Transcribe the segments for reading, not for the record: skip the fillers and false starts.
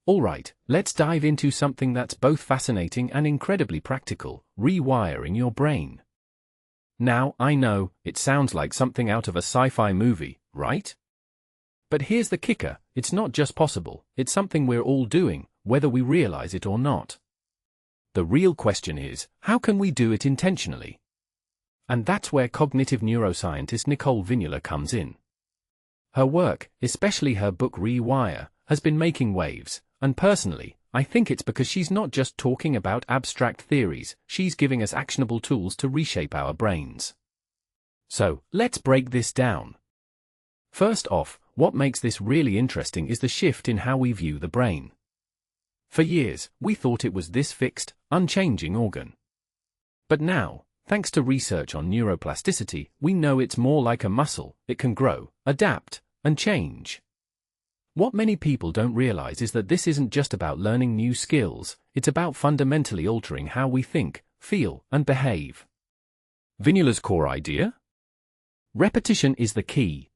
Alright, let's dive into something that's both fascinating and incredibly practical: rewiring your brain. Now, I know, it sounds like something out of a sci-fi movie, right? But here's the kicker: it's not just possible, it's something we're all doing, whether we realize it or not. The real question is, how can we do it intentionally? And that's where cognitive neuroscientist Nicole Vignola comes in. Her work, especially her book Rewire, has been making waves, and personally, I think it's because she's not just talking about abstract theories, she's giving us actionable tools to reshape our brains. So, let's break this down. First off, what makes this really interesting is the shift in how we view the brain. For years, we thought it was this fixed, unchanging organ. But now, thanks to research on neuroplasticity, we know it's more like a muscle. It can grow, adapt, and change. What many people don't realize is that this isn't just about learning new skills, it's about fundamentally altering how we think, feel, and behave. Vignola's core idea? Repetition is the key.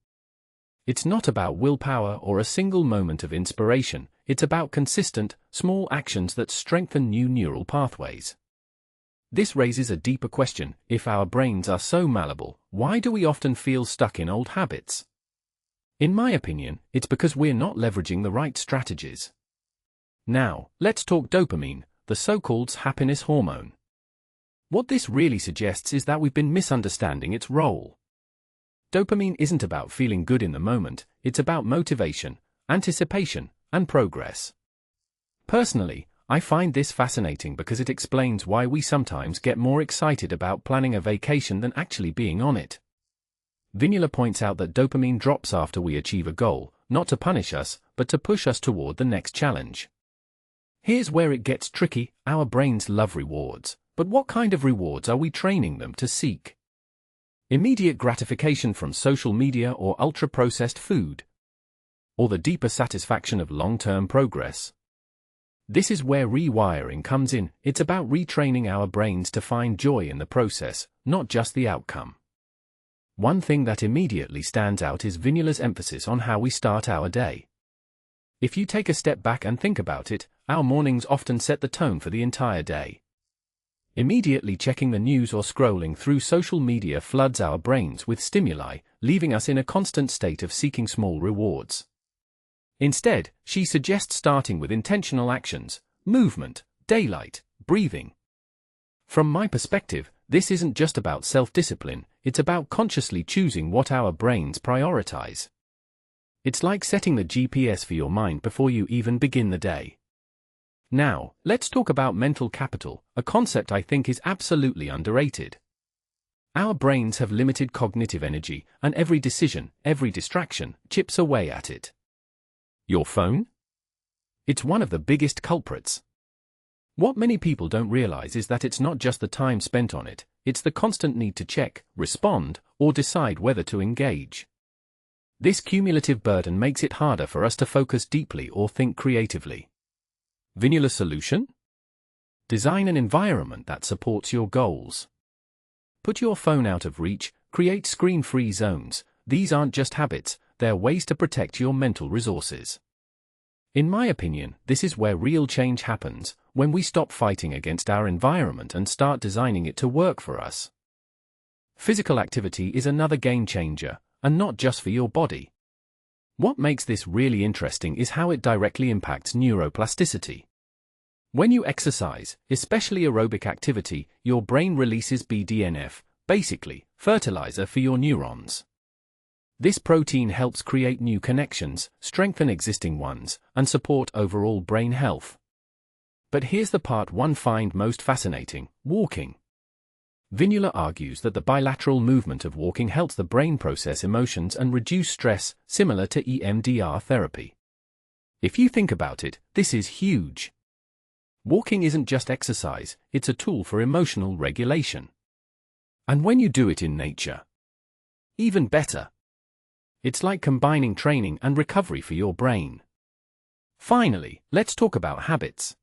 It's not about willpower or a single moment of inspiration, it's about consistent, small actions that strengthen new neural pathways. This raises a deeper question: if our brains are so malleable, why do we often feel stuck in old habits? In my opinion, it's because we're not leveraging the right strategies. Now, let's talk dopamine, the so-called happiness hormone. What this really suggests is that we've been misunderstanding its role. Dopamine isn't about feeling good in the moment, it's about motivation, anticipation, and progress. Personally, I find this fascinating because it explains why we sometimes get more excited about planning a vacation than actually being on it. Vignola points out that dopamine drops after we achieve a goal, not to punish us, but to push us toward the next challenge. Here's where it gets tricky: our brains love rewards, but what kind of rewards are we training them to seek? Immediate gratification from social media or ultra-processed food? Or the deeper satisfaction of long-term progress? This is where rewiring comes in. It's about retraining our brains to find joy in the process, not just the outcome. One thing that immediately stands out is Vignola's emphasis on how we start our day. If you take a step back and think about it, our mornings often set the tone for the entire day. Immediately checking the news or scrolling through social media floods our brains with stimuli, leaving us in a constant state of seeking small rewards. Instead, she suggests starting with intentional actions: movement, daylight, breathing. From my perspective, this isn't just about self-discipline, it's about consciously choosing what our brains prioritize. It's like setting the GPS for your mind before you even begin the day. Now, let's talk about mental capital, a concept I think is absolutely underrated. Our brains have limited cognitive energy, and every decision, every distraction, chips away at it. Your phone? It's one of the biggest culprits. What many people don't realize is that it's not just the time spent on it, it's the constant need to check, respond, or decide whether to engage. This cumulative burden makes it harder for us to focus deeply or think creatively. Vignola's solution? Design an environment that supports your goals. Put your phone out of reach, create screen-free zones. These aren't just habits, they're ways to protect your mental resources. In my opinion, this is where real change happens, when we stop fighting against our environment and start designing it to work for us. Physical activity is another game changer, and not just for your body. What makes this really interesting is how it directly impacts neuroplasticity. When you exercise, especially aerobic activity, your brain releases BDNF, basically, fertilizer for your neurons. This protein helps create new connections, strengthen existing ones, and support overall brain health. But here's the part one find most fascinating: walking. Vignola argues that the bilateral movement of walking helps the brain process emotions and reduce stress, similar to EMDR therapy. If you think about it, this is huge. Walking isn't just exercise, it's a tool for emotional regulation. And when you do it in nature, even better. It's like combining training and recovery for your brain. Finally, let's talk about habits.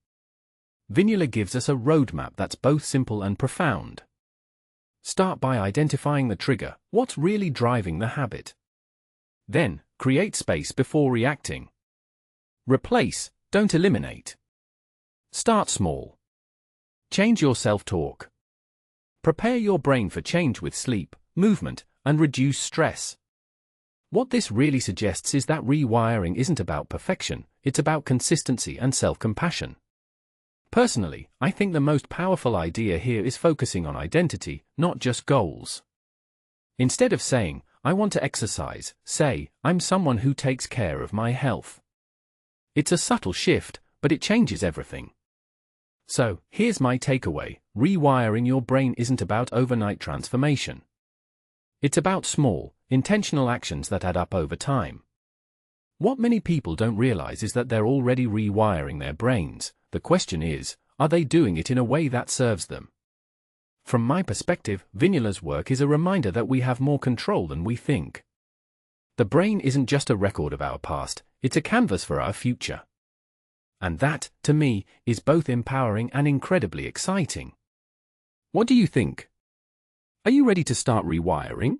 Vignola gives us a roadmap that's both simple and profound. Start by identifying the trigger, what's really driving the habit. Then, create space before reacting. Replace, Don't eliminate. Start small. Change your self-talk. Prepare your brain for change with sleep, movement, and reduce stress. What this really suggests is that rewiring isn't about perfection, it's about consistency and self-compassion. Personally, I think the most powerful idea here is focusing on identity, not just goals. Instead of saying, I want to exercise, say, I'm someone who takes care of my health. It's a subtle shift, but it changes everything. So, here's my takeaway: rewiring your brain isn't about overnight transformation. It's about small, intentional actions that add up over time. What many people don't realize is that they're already rewiring their brains. The question is, are they doing it in a way that serves them? From my perspective, Vignola's work is a reminder that we have more control than we think. The brain isn't just a record of our past, it's a canvas for our future. And that, to me, is both empowering and incredibly exciting. What do you think? Are you ready to start rewiring?